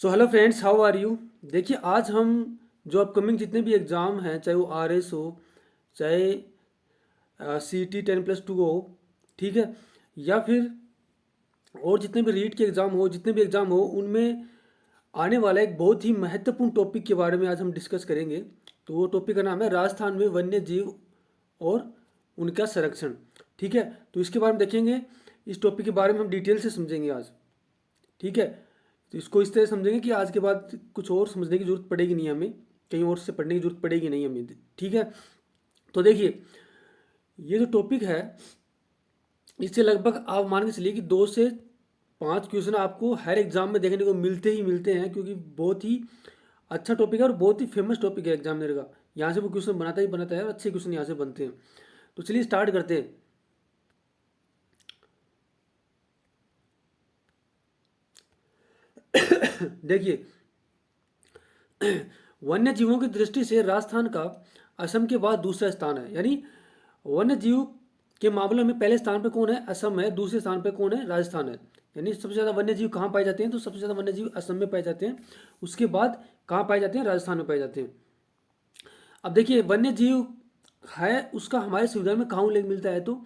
So hello friends, how are you. देखिए, आज हम जो अपकमिंग जितने भी एग्ज़ाम हैं, चाहे वो आरएस हो, चाहे CT 10+2 हो, ठीक है, या फिर और जितने भी रीट के एग्ज़ाम हो, जितने भी एग्ज़ाम हो, उनमें आने वाला एक बहुत ही महत्वपूर्ण टॉपिक के बारे में आज हम डिस्कस करेंगे। तो वो टॉपिक का नाम है राजस्थान में वन्य जीव और उनका संरक्षण। ठीक है, तो इसके बारे में देखेंगे। इस टॉपिक के बारे में हम डिटेल से समझेंगे आज। ठीक है, तो इसको इस तरह समझेंगे कि आज के बाद कुछ और समझने की जरूरत पड़ेगी नहीं हमें, कहीं और से पढ़ने की जरूरत पड़ेगी नहीं हमें। ठीक है, तो देखिए, ये जो टॉपिक है, इससे लगभग आप मान के चलिए कि 2 से 5 क्वेश्चन आपको हर एग्जाम में देखने को मिलते ही मिलते हैं, क्योंकि बहुत ही अच्छा टॉपिक है और बहुत ही फेमस टॉपिक है एग्जामिनर का। यहाँ से वो क्वेश्चन बनाता ही बनाता है और अच्छे क्वेश्चन यहाँ से बनते हैं। तो चलिए स्टार्ट करते हैं। देखिए, वन्य जीवों की दृष्टि से राजस्थान का असम के बाद दूसरा स्थान है। यानी वन्य जीव के मामले में पहले स्थान पर कौन है? असम है। दूसरे स्थान पर कौन है? राजस्थान है। यानी सबसे ज़्यादा वन्य जीव कहाँ पाए जाते हैं? तो सबसे ज़्यादा वन्य जीव असम में पाए जाते हैं। उसके बाद कहाँ पाए जाते हैं? राजस्थान में पाए जाते हैं। अब देखिए, वन्य जीव है उसका हमारे संविधान में कहाँ उल्लेख मिलता है? तो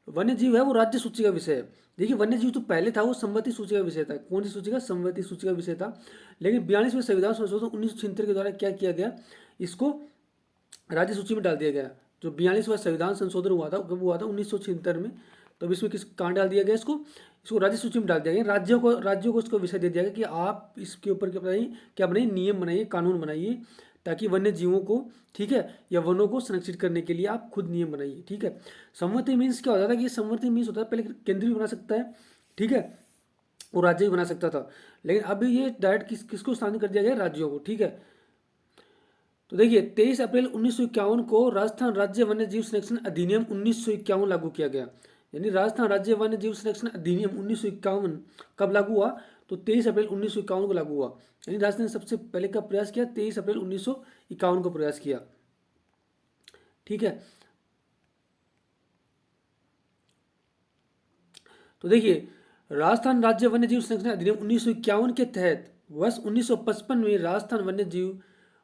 वन्य जीव है वो राज्य सूची का विषय है। देखिए, वन्य जीव तो पहले था, वो संवति सूची का विषय था। कौन सी सूची का? संवति सूची का विषय था। लेकिन 42वें संविधान संशोधन 1976 के द्वारा क्या किया गया? इसको राज्य सूची में डाल दिया गया। जो 42वां संविधान संशोधन हुआ था, कब हुआ था? 1976 में। तो अब इसमें किस कहाँ डाल दिया गया? इसको इसको राज्य सूची में डाल दिया गया। राज्यों को इसको विषय दे दिया गया कि आप इसके ऊपर क्या बनाइए, नियम बनाइए, कानून बनाइए, ताकि वन्य जीवों को, ठीक है, या वनों को संरक्षित करने के लिए आप खुद नियम बनाइए। ठीक है, संवति मीन्स क्या होता था? कि ये संवति मीन्स होता है, पहले केंद्र भी बना सकता है, ठीक है, और राज्य भी बना सकता था। लेकिन अभी ये डायरेक्ट किसको स्थानांतरित कर दिया गया? राज्यों को। ठीक है, तो देखिए, 23 अप्रैल 1951 को राजस्थान राज्य वन्य जीव संरक्षण अधिनियम 1951 लागू किया गया। यानी राजस्थान राज्य वन्य जीव संरक्षण अधिनियम 1951 कब लागू हुआ? तो 23 अप्रैल 1951 को लागू हुआ। यानी राजस्थान ने सबसे पहले का प्रयास किया 23 अप्रैल 1951 को प्रयास किया। ठीक है, तो देखिए, राजस्थान राज्य वन्य जीव संरक्षण अधिनियम 1951 के तहत वर्ष 1955 में राजस्थान वन्य जीव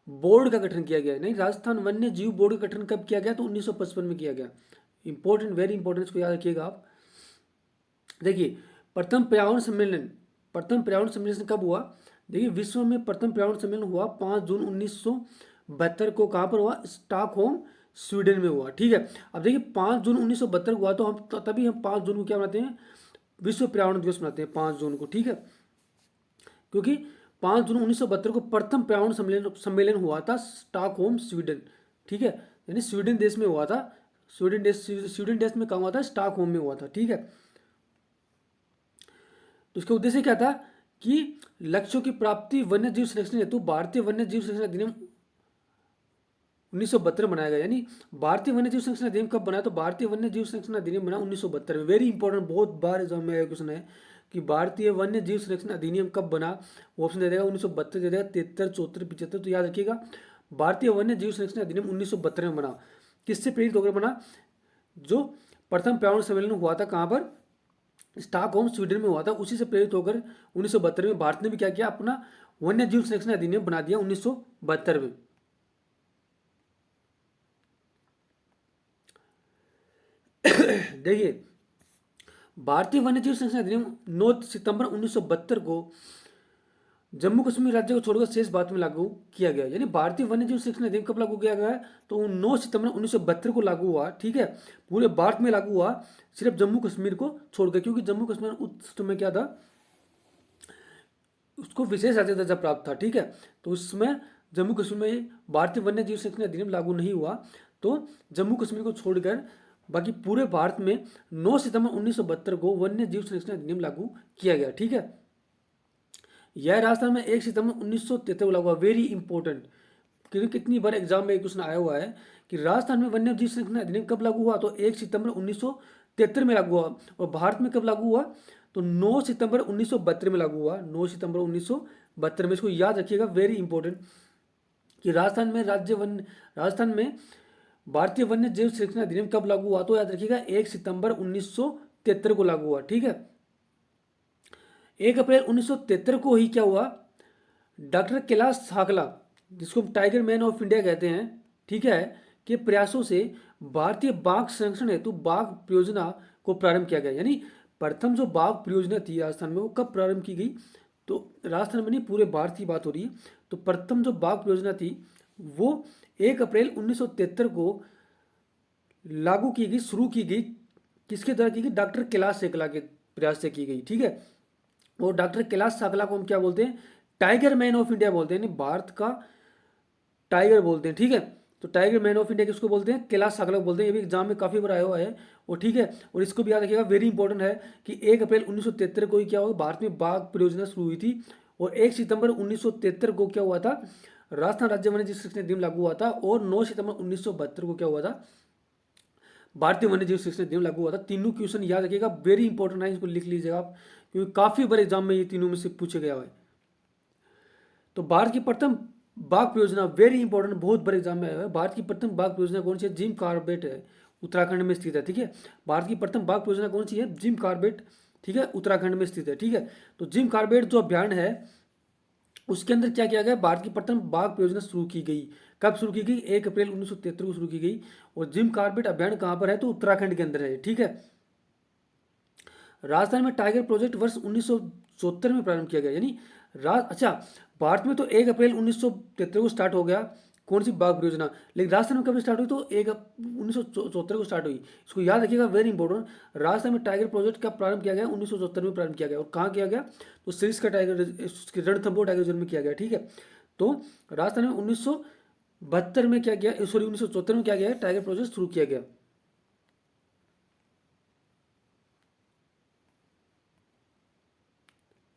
बोर्ड का गठन किया गया। नहीं, राजस्थान वन्य जीव बोर्ड का गठन कब किया गया? तो 1955 में किया गया। इंपॉर्टेंट, वेरी इंपॉर्टेंट, इसको याद रखिएगा आप। देखिए, प्रथम पर्यावरण सम्मेलन कब हुआ? देखिए, विश्व में प्रथम पर्यावरण सम्मेलन हुआ 5 जून 1972 को। कहाँ पर हुआ? स्टॉकहोम, स्वीडन में हुआ। ठीक है, अब देखिए, 5 जून 1972 को हुआ, तो हम तभी हम 5 जून को क्या मनाते हैं? विश्व पर्यावरण दिवस मनाते हैं 5 जून को। ठीक है, क्योंकि 5 जून 1972 को प्रथम पर्यावरण सम्मेलन हुआ था स्टॉकहोम, स्वीडन। ठीक है, यानी स्वीडन देश में हुआ था। स्वीडन देश में कहाँ हुआ था? स्टॉकहोम में हुआ था। ठीक है, तो इसका उद्देश्य क्या था? कि लक्ष्यों की प्राप्ति वन्य जीव संरक्षण हेतु भारतीय वन्य जीव संरक्षण अधिनियम 1972 बनाया गया। यानी भारतीय वन्य जीव संरक्षण अधिनियम कब बना? तो भारतीय वन्य जीव संरक्षण अधिनियम बना 1972 में। वेरी इंपॉर्टेंट, बहुत बार एग्जाम में आया क्वेश्चन है कि भारतीय वन्य जीव संरक्षण अधिनियम कब बना। वो ऑप्शन दे देगा 1972 दे देगा, 73, 74, 75। तो याद रखिएगा, भारतीय वन्य जीव संरक्षण अधिनियम 1972 में बना। किससे प्रेरित होकर बना? जो प्रथम पर्यावरण सम्मेलन हुआ था कहाँ पर? स्टॉकहोम, स्वीडन में हुआ था। उसी से प्रेरित होकर 1972 में भारत ने भी क्या किया? अपना वन्य जीव संरक्षण अधिनियम बना दिया 1972 में। देखिए, भारतीय वन्यजीव संरक्षण अधिनियम 9 सितंबर 1972 को जम्मू कश्मीर राज्य को छोड़कर शेष भारत में लागू किया गया। यानी भारतीय वन्यजीव संरक्षण अधिनियम कब लागू किया गया है? तो 9 सितंबर 1972 को लागू हुआ। ठीक है, पूरे भारत में लागू हुआ, सिर्फ जम्मू कश्मीर को छोड़कर, क्योंकि जम्मू कश्मीर उस समय क्या था? उसको विशेष राज्य दर्जा प्राप्त था। ठीक है, तो उसमें जम्मू कश्मीर में भारतीय वन्य जीव संरक्षण अधिनियम लागू नहीं हुआ। तो जम्मू कश्मीर को छोड़कर बाकी पूरे भारत में 9 सितंबर 1972 को वन्य जीव संरक्षण अधिनियम लागू किया गया। ठीक है, यह राजस्थान में 1 सितंबर 1973 को लागू हुआ। वेरी इंपॉर्टेंट, क्योंकि कितनी बार एग्जाम में एक क्वेश्चन आया हुआ है कि राजस्थान में वन्य जीव संरक्षण अधिनियम कब लागू हुआ? तो 1 सितंबर 1973 में लागू हुआ। और भारत में कब लागू हुआ? तो 9 सितंबर 1972 में लागू हुआ। 9 सितंबर 1972 में। इसको याद रखिएगा, वेरी इंपॉर्टेंट, कि राजस्थान में भारतीय वन्य जीव संरक्षण अधिनियम कब लागू हुआ? तो याद रखिएगा 1 सितंबर 1973 को लागू हुआ। ठीक है, 1 अप्रैल 1973 को ही क्या हुआ? डॉक्टर कैलाश साकला, जिसको हम टाइगर मैन ऑफ इंडिया कहते हैं, ठीक है, के प्रयासों से भारतीय बाघ संरक्षण हेतु बाघ परियोजना को प्रारंभ किया गया। यानी प्रथम जो बाघ परियोजना थी राजस्थान में, वो कब प्रारंभ की गई? तो राजस्थान में नहीं, पूरे भारत की बात हो रही है। तो प्रथम जो बाघ परियोजना थी वो 1 अप्रैल 1973 को लागू की गई, शुरू की गई। किसके द्वारा की गई? डॉक्टर कैलाश सेकला के प्रयास से की गई, ठीक है। और डॉक्टर कैलाश साकला को हम क्या बोलते हैं? टाइगर मैन ऑफ इंडिया बोलते हैं, यानी भारत का टाइगर बोलते हैं, ठीक है। तो टाइगर मैन ऑफ इंडिया किसको बोलते हैं? कैलाश साकला को बोलते हैं। ये भी एग्जाम में काफी बार आया हुआ है, और ठीक है। और इसको भी याद रखिएगा, वेरी इंपॉर्टेंट है कि 1 अप्रैल 1973 को ही क्या हुआ, भारत में बाघ परियोजना शुरू हुई थी। और 1 सितंबर 1973 को क्या हुआ था? राजस्थान राज्य वन्य जीव संरक्षण अधिनियम लागू हुआ था। और 9 सितंबर 1972 को क्या हुआ था? भारतीय वन्य जीव संरक्षण अधिनियम लागू हुआ था। तीनों क्वेश्चन याद रखिएगा, वेरी इंपॉर्टेंट है, इसको लिख लीजिएगा आप, क्योंकि काफी बार एग्जाम में ये तीनों में से पूछे गया है। तो भारत की प्रथम बाघ परियोजना, वेरी इंपॉर्टेंट, बहुत बड़े एग्जाम में आया है। भारत की प्रथम बाघ परियोजना कौन सी है? जिम कॉर्बेट है, उत्तराखंड में स्थित है, ठीक है। भारत की प्रथम बाघ परियोजना कौन सी है? जिम कॉर्बेट, ठीक है, उत्तराखंड में स्थित है, ठीक है। तो जिम कॉर्बेट जो अभियान है, उसके अंदर क्या किया गया? भारत की प्रथम बाघ परियोजना शुरू की गई। कब शुरू की गई? 1 अप्रैल 1973 को शुरू की गई। और जिम कॉर्बेट अभियान कहाँ पर है? तो उत्तराखंड के अंदर है, ठीक है। राजस्थान में टाइगर प्रोजेक्ट वर्ष 1974 में प्रारंभ किया गया। यानी अच्छा, भारत में तो 1 अप्रैल 1973 को स्टार्ट हो गया, कौन सी बाघ परियोजना, लेकिन राजस्थान में कब स्टार्ट हुई? तो 1974 को स्टार्ट हुई। इसको याद रखिएगा, वेरी इंपॉर्टेंट। राजस्थान में टाइगर प्रोजेक्ट का प्रारंभ किया गया 1974 में प्रारंभ किया गया। और कहाँ किया गया? तो Sariska tiger, Ranthambore tiger reserve में किया गया, ठीक है। तो राजस्थान में 1972 में क्या किया, सॉरी 1974 में क्या किया, टाइगर प्रोजेक्ट शुरू किया गया।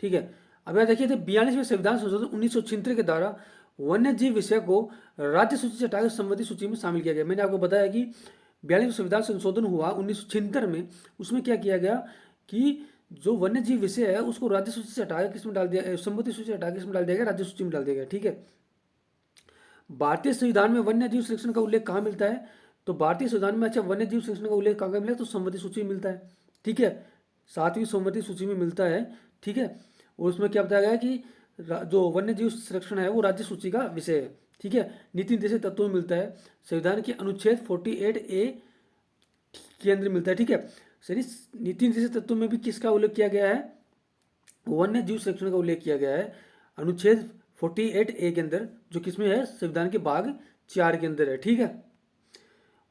ठीक है। अब यहाँ देखिए, 42वें संविधान संशोधन 1976 के द्वारा वन्य जीव विषय को राज्य सूची से हटाकर संबंधित सूची में शामिल किया गया। मैंने आपको बताया कि 42वें संविधान संशोधन हुआ 1976 में, उसमें क्या किया गया कि जो वन्य जीव विषय है उसको राज्य सूची से हटाकर किसमें डाल दिया, संबंधित सूची से हटाकर किसमें डाल दिया गया? राज्य सूची में डाल दिया गया, ठीक है। भारतीय संविधान में वन्य जीव संरक्षण का उल्लेख कहाँ मिलता है? तो भारतीय संविधान में, अच्छा, वन्य जीव संरक्षण का उल्लेख कहाँ मिलता है? तो संबंधित सूची में मिलता है, ठीक है, 7वीं संबंधित सूची में मिलता है, ठीक है। और उसमें क्या बताया गया है कि जो वन्य जीव संरक्षण है वो राज्य सूची का विषय है, ठीक है। नीति निर्देशक तत्वों में मिलता है, संविधान के अनुच्छेद 48A के अंदर मिलता है, ठीक है। सही, नीति निर्देशक तत्वों में भी किसका उल्लेख किया गया है? वन्य जीव संरक्षण का उल्लेख किया गया है अनुच्छेद 48A के अंदर, जो किसमें है? संविधान के भाग 4 के अंदर है, ठीक है।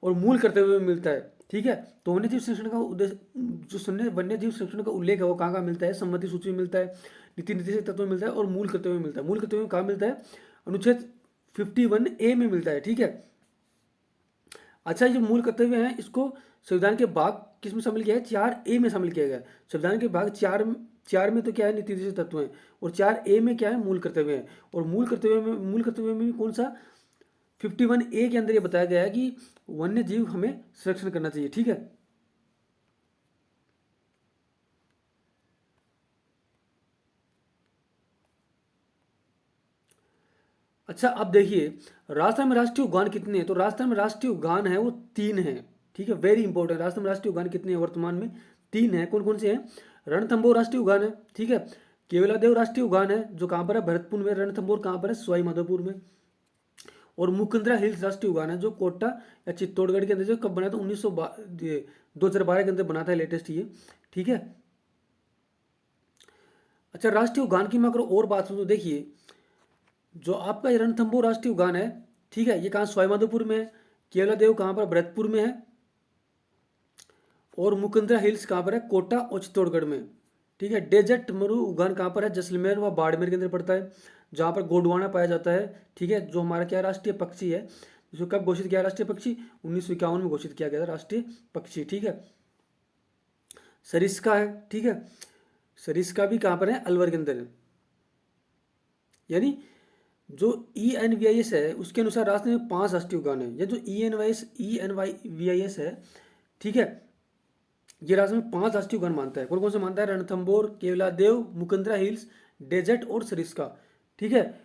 और मूल कर्तव्य में मिलता है, ठीक है। तो वन्य जीव संरक्षण का उद्देश्य, जो वन्य जीव संरक्षण का उल्लेख है वो कहाँ कहाँ मिलता है? संबंधित सूची में मिलता है, नीति निर्देशक तत्व में मिलता है, और मूल कर्तव्य में मिलता है। मूल कर्तव्य में कहाँ मिलता है? अनुच्छेद 51A में मिलता है, ठीक है। अच्छा, ये जो मूल कर्तव्य है इसको संविधान के भाग किस में शामिल किया है? 4A में शामिल किया गया है। संविधान के भाग चार में तो क्या है? नीति निर्देशक तत्व है। और 4A में क्या है? मूल कर्तव्य है। और मूल कर्तव्य में भी कौन सा? 51A के अंदर ये बताया गया है कि वन्य जीव हमें संरक्षण करना चाहिए, ठीक है। अच्छा, अब देखिए, राजस्थान में राष्ट्रीय उद्यान कितने हैं? तो राजस्थान में राष्ट्रीय उद्यान है वो 3 है, ठीक है, वेरी इंपॉर्टेंट। राजस्थान में राष्ट्रीय उद्यान कितने हैं वर्तमान में? 3 है। कौन कौन से हैं? रणथंभौर राष्ट्रीय उद्यान है, ठीक है। केवलादेव राष्ट्रीय उद्यान है, जो कहाँ पर है? भरतपुर में। रणथंभौर कहाँ पर है? सवाई माधोपुर में। और मुकुंदरा हिल्स राष्ट्रीय उद्यान है, जो कोटा या चित्तौड़गढ़ के अंदर, जो कब बना था? 2012 के अंदर बना था, लेटेस्ट ये, ठीक है। अच्छा, राष्ट्रीय उद्यान की मैं अगर और बात करूँ तो देखिए, जो आपका ये रणथंभौर राष्ट्रीय उद्यान है, ठीक है, ये कहाँ? सवाईमाधोपुर में है। केवलादेव कहाँ पर? भरतपुर में है। और मुकुंदरा हिल्स कहाँ पर है? कोटा और चित्तौड़गढ़ में, ठीक है। डेजर्ट मरु उद्यान कहाँ पर है? जैसलमेर व बाड़मेर के अंदर पड़ता है, जहाँ पर गोंडवाना पाया जाता है, ठीक है, जो हमारा क्या राष्ट्रीय पक्षी है, जिसको कब घोषित किया राष्ट्रीय पक्षी? 1951 में घोषित किया गया था राष्ट्रीय पक्षी, ठीक है। सरिस्का है, ठीक है, सरिस्का भी कहाँ पर है? अलवर के अंदर है। यानी जो ENVIS है उसके अनुसार राजस्थान में 5 राष्ट्रीय उद्यान है। ये जो ENVIS है, ठीक है, ये राजस्थान में 5 राष्ट्रीय उद्यान मानता है। कौन कौन से मानता है? रणथंभौर, केवलादेव, मुकुंदरा हिल्स, डेजर्ट और सरिस्का, ठीक है।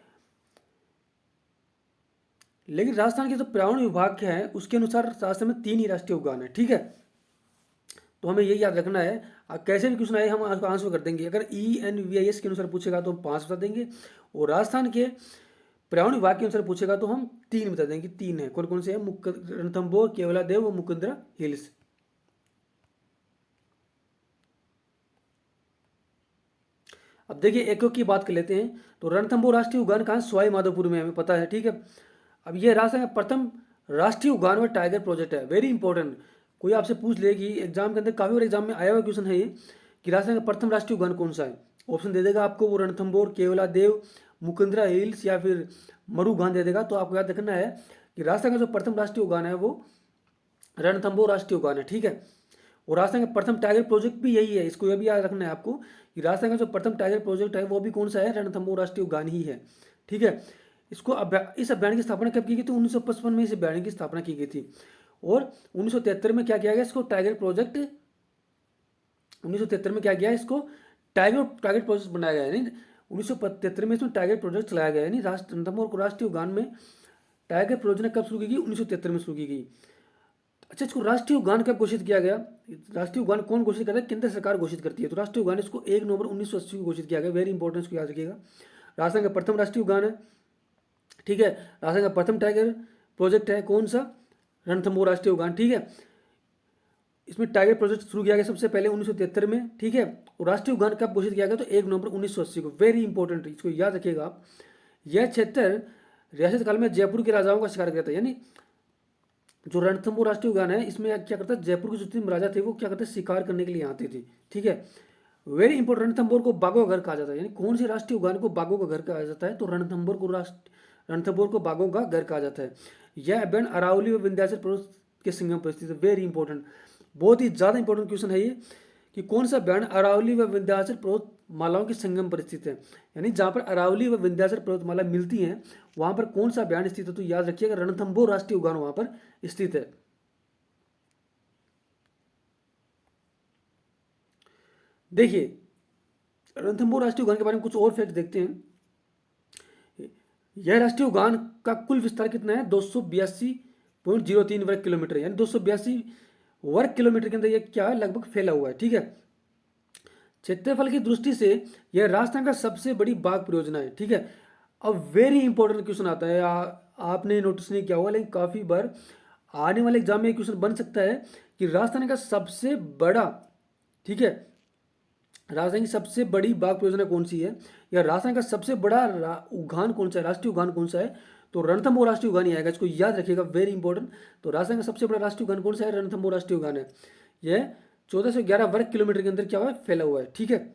लेकिन राजस्थान के जो पर्यावरण विभाग के हैं उसके अनुसार राजस्थान में 3 ही राष्ट्रीय उद्यान है, ठीक है। तो हमें ये याद रखना है, कैसे भी क्वेश्चन आए हम उसको आंसर कर देंगे। अगर ENVIS के अनुसार पूछेगा तो हम 5 बता देंगे, और राजस्थान के पर्यावरण विभाग के अनुसार पूछेगा तो हम 3 बता देंगे। 3 है, कौन कौन से हैं? रणथंभौर, केवलादेव और मुकुंदरा हिल्स। अब देखिए एक की बात कर लेते हैं। तो रणथंभौर राष्ट्रीय उद्यान कहाँ? सवाई माधोपुर में, हमें पता है, ठीक है। अब ये राजस्थान का प्रथम राष्ट्रीय उद्यान व टाइगर प्रोजेक्ट है, वेरी इंपॉर्टेंट। कोई आपसे पूछ ले कि एग्जाम के अंदर, काफी बार एग्जाम में आया हुआ क्वेश्चन है ये, कि राजस्थान का प्रथम राष्ट्रीय उद्यान कौन सा है? ऑप्शन दे देगा आपको, वो रणथंभौर, केवलादेव, मुकुंदरा हिल्स या फिर मरुस्थान दे देगा। तो आपको याद रखना है कि राजस्थान का जो प्रथम राष्ट्रीय उद्यान है वो रणथंभौर राष्ट्रीय उद्यान है, ठीक है। और राजस्थान का प्रथम टाइगर प्रोजेक्ट भी यही है, इसको यह भी याद रखना है आपको कि राजस्थान का जो प्रथम टाइगर प्रोजेक्ट है वो भी कौन सा है? रणथंभौर राष्ट्रीय उद्यान ही है, ठीक है। इसको इस अभियान की स्थापना कब की गई थी? 1955 में इस अभियान की स्थापना की गई थी। और 1973 में क्या किया गया? इसको टाइगर प्रोजेक्ट, 1973 में क्या किया? इसको टाइगर प्रोजेक्ट बनाया गया, यानी 1973 में इसमें टाइगर प्रोजेक्ट चलाया गया, यानी रणथंभौर को राष्ट्रीय उद्यान में टाइगर प्रोजेक्ट कब शुरू की गई? 1973 में शुरू की गई। अच्छा, इसको राष्ट्रीय उद्यान कब घोषित किया गया? राष्ट्रीय उद्यान कौन घोषित करता है? केंद्र सरकार घोषित करती है। तो राष्ट्रीय उद्यान इसको 1 नवंबर 1980 को घोषित किया गया, वेरी इंपॉर्टेंट, इसको याद रखिएगा। राजस्थान का प्रथम राष्ट्रीय उद्यान है, ठीक है। राजस्थान का प्रथम टाइगर प्रोजेक्ट है कौन सा? रणथंभौर राष्ट्रीय उद्यान, ठीक है। इसमें टाइगर प्रोजेक्ट शुरू किया गया सबसे पहले 1973 में, ठीक है। और राष्ट्रीय उद्यान कब घोषित किया गया? तो 1 नवंबर 1980 को, वेरी इंपॉर्टेंट, इसको याद रखिएगा आप। यह क्षेत्र रियासत काल में जयपुर के राजाओं का शिकार किया था, यानी जो रणथंभौर राष्ट्रीय उद्यान है इसमें क्या करता है? जयपुर के जितने राजा थे वो क्या करते? शिकार करने के लिए आते थे, ठीक है। वेरी इंपॉर्टेंट, रणथंभौर को बाघों का घर कहा जाता है, यानी कौन से राष्ट्रीय उद्यान को बाघों का घर कहा जाता है? तो रणथंभौर को बाघों का घर कहा जाता है। यह अभ्यारण्य अरावली और विंध्याचल पर्वत के संगम पर स्थित है, वेरी इंपॉर्टेंट, बहुत ही ज्यादा इंपॉर्टेंट क्वेश्चन है ये, कि कौन सा अभ्यारण्य अरावली व विंध्याचल पर्वत मालाओं के संगम पर स्थित है, यानी जहां पर अरावली व विंध्याचल पर्वतमाला मिलती हैं वहां पर कौन सा अभ्यारण्य स्थित है? तो याद रखिएगा रणथंभौर राष्ट्रीय उद्यान वहां पर स्थित है। देखिए रणथंभौर राष्ट्रीय उद्यान के बारे में कुछ और फैक्ट देखते हैं। यह राष्ट्रीय उद्यान का कुल विस्तार कितना है? 282.03 वर्ग किलोमीटर, यानी 282 वर्ग किलोमीटर के अंदर यह क्या है? लगभग फैला हुआ है, ठीक है। क्षेत्रफल की दृष्टि से यह राजस्थान का सबसे बड़ी बाघ परियोजना है, ठीक है। अब वेरी इंपॉर्टेंट क्वेश्चन आता है, आपने नोटिस नहीं किया होगा लेकिन काफी बार आने वाले एग्जाम में क्वेश्चन बन सकता है कि राजस्थान का सबसे बड़ा, ठीक है, राजस्थान की सबसे बड़ी बाघ परियोजना कौन सी है, या राजस्थान का सबसे बड़ा उद्यान कौन सा है, राष्ट्रीय उद्यान कौन सा है? तो रणथंभौर राष्ट्रीय उद्यान ही आएगा, इसको याद रखिएगा, वेरी इंपॉर्टेंट। तो राजस्थान का सबसे बड़ा राष्ट्रीय उद्यान कौन सा है? रणथंभौर राष्ट्रीय उद्यान है। यह 1411 वर्ग किलोमीटर के अंदर क्या हुआ है? फैला हुआ है, ठीक है।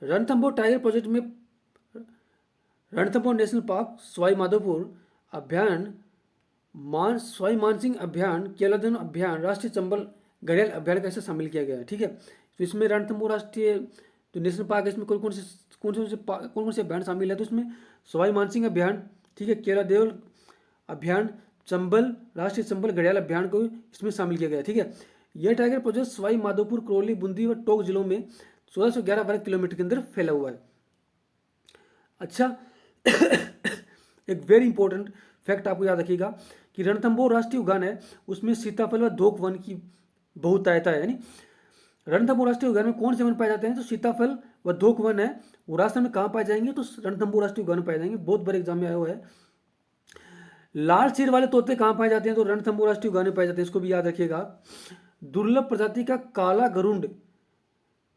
रणथंभौर टाइगर प्रोजेक्ट में रणथंभौर नेशनल पार्क, सवाई माधोपुर अभ्यारण्य, सवाई मानसिंह अभ्यारण्य, केवलादेव अभ्यारण्य, राष्ट्रीय चंबल घड़ियाल अभ्यारण्य का ऐसा शामिल किया गया है, ठीक है। तो इसमें रणथंभौर राष्ट्रीय जो नेशनल पार्क है इसमें कौन कौन से अभ्यारण्य शामिल है? तो इसमें सवाई मानसिंह अभ्यारण्य, ठीक है, केवलादेव अभ्यारण्य, चंबल, राष्ट्रीय चंबल घड़ियाल अभ्यारण्य को इसमें शामिल किया गया है, ठीक है। यह टाइगर प्रोजेक्ट सवाई माधोपुर, करौली, बूंदी व टोंक जिलों में 1411 वर्ग किलोमीटर के अंदर फैला हुआ है। अच्छा, एक वेरी इंपॉर्टेंट फैक्ट आपको याद रखिएगा कि रणथंभौर राष्ट्रीय उद्यान है उसमें सीताफल व धोक वन की बहुतायता है, यानी रणथंभौर राष्ट्रीय उद्यान में कौन से वन पाए जाते हैं? तो सीताफल व धोक वन है। वो राजस्थान में कहाँ पाए जाएंगे? तो रणथंभौर राष्ट्रीय उद्यान में पाए जाएंगे, बहुत बड़े एग्जाम में आया हुआ है। लाल सिर वाले तोते कहाँ पाए जाते हैं? तो रणथंभौर राष्ट्रीय उद्यान में पाए जाते हैं, इसको भी याद रखिएगा। दुर्लभ प्रजाति का काला गरुड़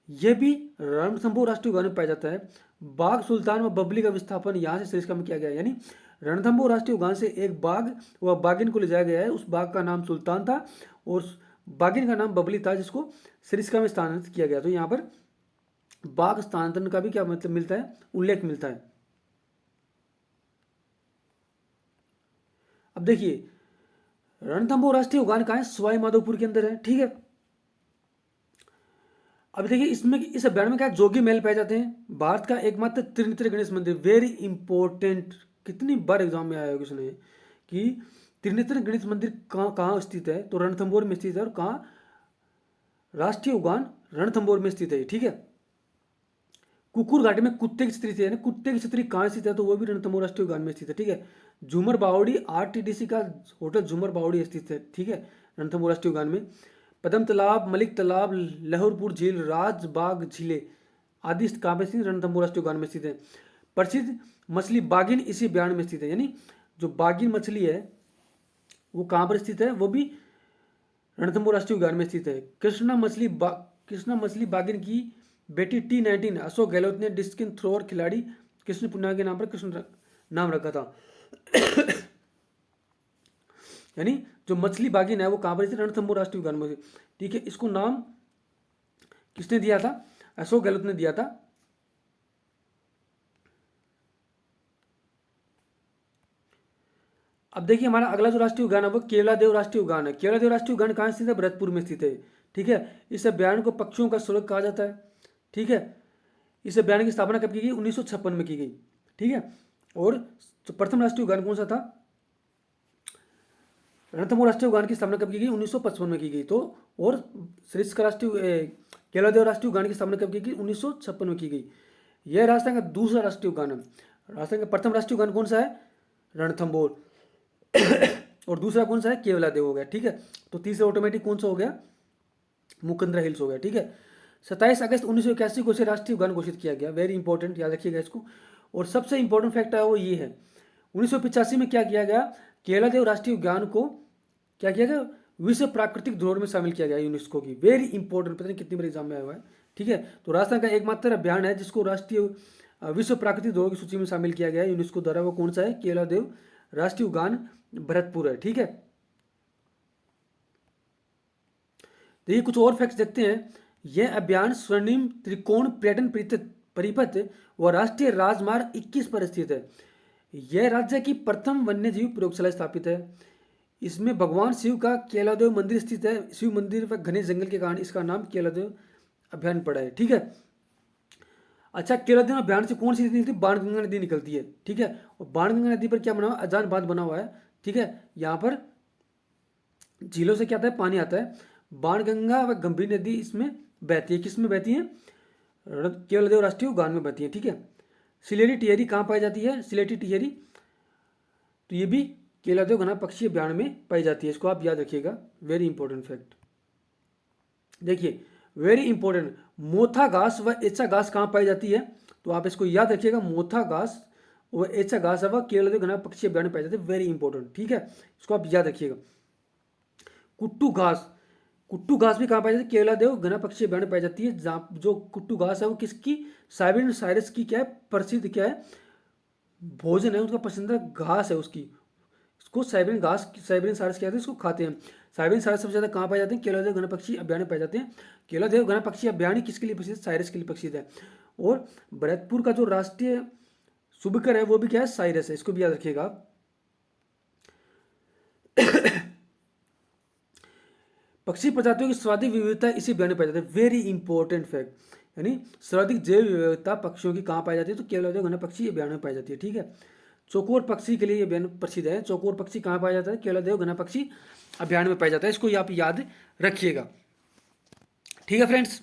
यह भी रणथंभौर राष्ट्रीय उद्यान में पाया जाता है। बाघ सुल्तान व बबली का विस्थापन यहाँ से सरिस्का में किया गया है, यानी रणथंभौर राष्ट्रीय उद्यान से एक बाघ व बाघिन को ले जाया गया है। उस बाघ का नाम सुल्तान था और बाघिन का नाम बबली था, जिसको सरिस्का में स्थानांतरित किया गया। तो यहाँ पर बाघ स्थानांतरण का भी क्या मतलब मिलता है? उल्लेख मिलता है। अब देखिए रणथंभौर राष्ट्रीय उद्यान कहाँ है? सवाई माधोपुर के अंदर है, ठीक है। अब देखिए इसमें, इस अभ्यारण्य में क्या जोगी महल पाए जाते हैं? भारत का एकमात्र त्रिनेत्र गणेश मंदिर, वेरी इंपॉर्टेंट, कितनी बार एग्जाम में आया है क्वेश्चन है कि त्रिनेत्र गणेश मंदिर कहाँ स्थित है? तो रणथंभौर में स्थित है। और कहाँ? राष्ट्रीय उद्यान रणथंभौर में स्थित है, ठीक है। कुकुर घाटी में कुत्ते की छतरी थी, यानी कुत्ते की छतरी कहाँ स्थित है? तो वो भी रणथंभौर राष्ट्रीय उद्यान में स्थित है, ठीक है। झूमर बावड़ी, RTDC का होटल झूमर बावड़ी स्थित है, ठीक है, रणथंभौर राष्ट्रीय उद्यान में। पदम तालाब, मलिक तालाब, लहरपुर झील, राजबाग झीलें आदि कहाँ पे स्थित? रणथंभौर राष्ट्रीय उद्यान में स्थित है। प्रसिद्ध मछली बागिन इसी अभ्यारण्य में स्थित है, यानी जो बागिन मछली है वो कहाँ पर स्थित है? वो भी रणथंभौर राष्ट्रीय उद्यान में स्थित है। कृष्णा मछली बागिन की बेटी T19 अशोक गहलोत ने डिस्कस थ्रोअर खिलाड़ी कृष्ण पुन्ना के नाम पर कृष्ण नाम रखा था। यानी जो मछली बागिन है वो कहाँ पर स्थित? रणथंभौर राष्ट्रीय उद्यान में। ठीक है, इसको नाम किसने दिया था? अशोक गहलोत ने दिया था। अब देखिए हमारा अगला जो राष्ट्रीय उद्यान है वो केवलादेव राष्ट्रीय उद्यान है। केवलादेव राष्ट्रीय उद्यान कहाँ स्थित है? भरतपुर में स्थित है। ठीक है, इस अभ्यारण्य को पक्षियों का स्वर्ग कहा जाता है। ठीक है, इस अभ्यारण्य की स्थापना कब की गई? 1956 में की गई। ठीक है, और प्रथम राष्ट्रीय उद्यान कौन सा था? रणथंभौर राष्ट्रीय उद्यान की स्थापना कब की गई? 1955 में की गई। तो और सरिस्का राष्ट्रीय केवलादेव राष्ट्रीय उद्यान की स्थापना कब की गई? 1956 में की गई। यह राजस्थान का दूसरा राष्ट्रीय उद्यान है। राजस्थान का प्रथम राष्ट्रीय उद्यान कौन सा है? रणथंभौर। और दूसरा कौन सा है? केवलादेव हो गया। ठीक है, तो तीसरा ऑटोमेटिक कौन सा हो गया? मुकंदरा हिल्स हो गया। ठीक है, 27 अगस्त 1981 को इसे राष्ट्रीय उद्यान घोषित किया गया। वेरी इंपॉर्टेंट, याद रखिएगा इसको। और सबसे इंपॉर्टेंट फैक्ट है वो ये है, 1985 में क्या किया गया? केवलादेव राष्ट्रीय उद्यान को क्या किया गया? विश्व प्राकृतिक धरोहर में शामिल किया गया यूनेस्को की। वेरी इंपॉर्टेंट, पता नहीं कितनी बार एग्जाम में आया हुआ है। ठीक है, तो राजस्थान का एकमात्र अभियान है जिसको राष्ट्रीय विश्व प्राकृतिक धरोहर की सूची में शामिल किया गया है यूनेस्को द्वारा। वो कौन सा है? केवलादेव राष्ट्रीय उद्यान भरतपुर है। ठीक है, देखिए कुछ और फैक्ट्स देखते हैं। यह अभियान स्वर्णिम त्रिकोण पर्यटन परिपथ व राष्ट्रीय राजमार्ग 21 पर स्थित है। यह राज्य की प्रथम वन्यजीव प्रयोगशाला स्थापित है। इसमें भगवान शिव का केवलादेव मंदिर स्थित है। शिव मंदिर व घने जंगल के कारण इसका नाम केवलादेव अभ्यारण्य पड़ा है। ठीक है, अच्छा, केवलादेव अभ्यारण्य से कौन सी नदी निकलती है? बाणगंगा नदी निकलती है। ठीक है, और बाणगंगा नदी पर क्या बना हुआ? अजान बांध बना हुआ है। ठीक है, यहाँ पर झीलों से क्या आता है? पानी आता है। बाणगंगा व गंभीर नदी इसमें बहती है। किस में बहती है? केवलादेव राष्ट्रीय उद्यान में बहती है। ठीक है, सिलेटी टिहरी कहाँ पाई जाती है? सिलेटी टिहरी, तो ये भी केवलादेव घना पक्षी अभ्यारण्य में पाई जाती है। इसको आप याद रखिएगा, वेरी इंपॉर्टेंट फैक्ट। देखिए वेरी इंपॉर्टेंट, मोथा घास व एचा घास कहाँ पाई जाती है? तो आप इसको याद रखिएगा, मोथा घास व एचा घास व केवलादेव घना पक्षी अभ्यारण्य पाई जाती है। Very important. ठीक है, इसको आप याद रखिएगा। कुट्टू घास, कुट्टू घास भी कहाँ पाई जाती है? केवलादेव घना पक्षी अभ्यारण्य पाई जाती है। जहाँ जो कुट्टू घास है वो किसकी? साइबेरियन साइरस की क्या है? प्रसिद्ध क्या है? भोजन है, उसका पसंदीदा घास है उसकी। इसको साइबेरियन घास, साइबेरियन साइरस कहते हैं, इसको खाते हैं। साइबेरियन साइरस सबसे ज्यादा कहाँ पाए जाते हैं? केवलादेव घना पक्षी अभ्यारण्य पाए जाते हैं। केवलादेव घना पक्षी अभ्यारण्य किसके लिए प्रसिद्ध? साइरस के लिए प्रसिद्ध है। और भरतपुर का जो राष्ट्रीय शुभकर है वो भी क्या है? साइरस है। इसको भी याद रखिएगा। पक्षी प्रजातियों की सर्वाधिक विविधता इसी अभ्यारण्य पाई जाती है। वेरी इंपॉर्टेंट फैक्ट, यानी सर्वाधिक जैव विविधता पक्षियों की कहाँ पाई जाती है? तो केवलादेव घना पक्षी अभ्यारण्य में पाई जाती है। ठीक है, चौकोर पक्षी के लिए यह अभ्यारण्य प्रसिद्ध है। चौकोर पक्षी कहाँ पाया जाता है? केवलादेव घना पक्षी अभ्यारण्य में पाया जाता है। इसको आप याद रखिएगा। ठीक है फ्रेंड्स।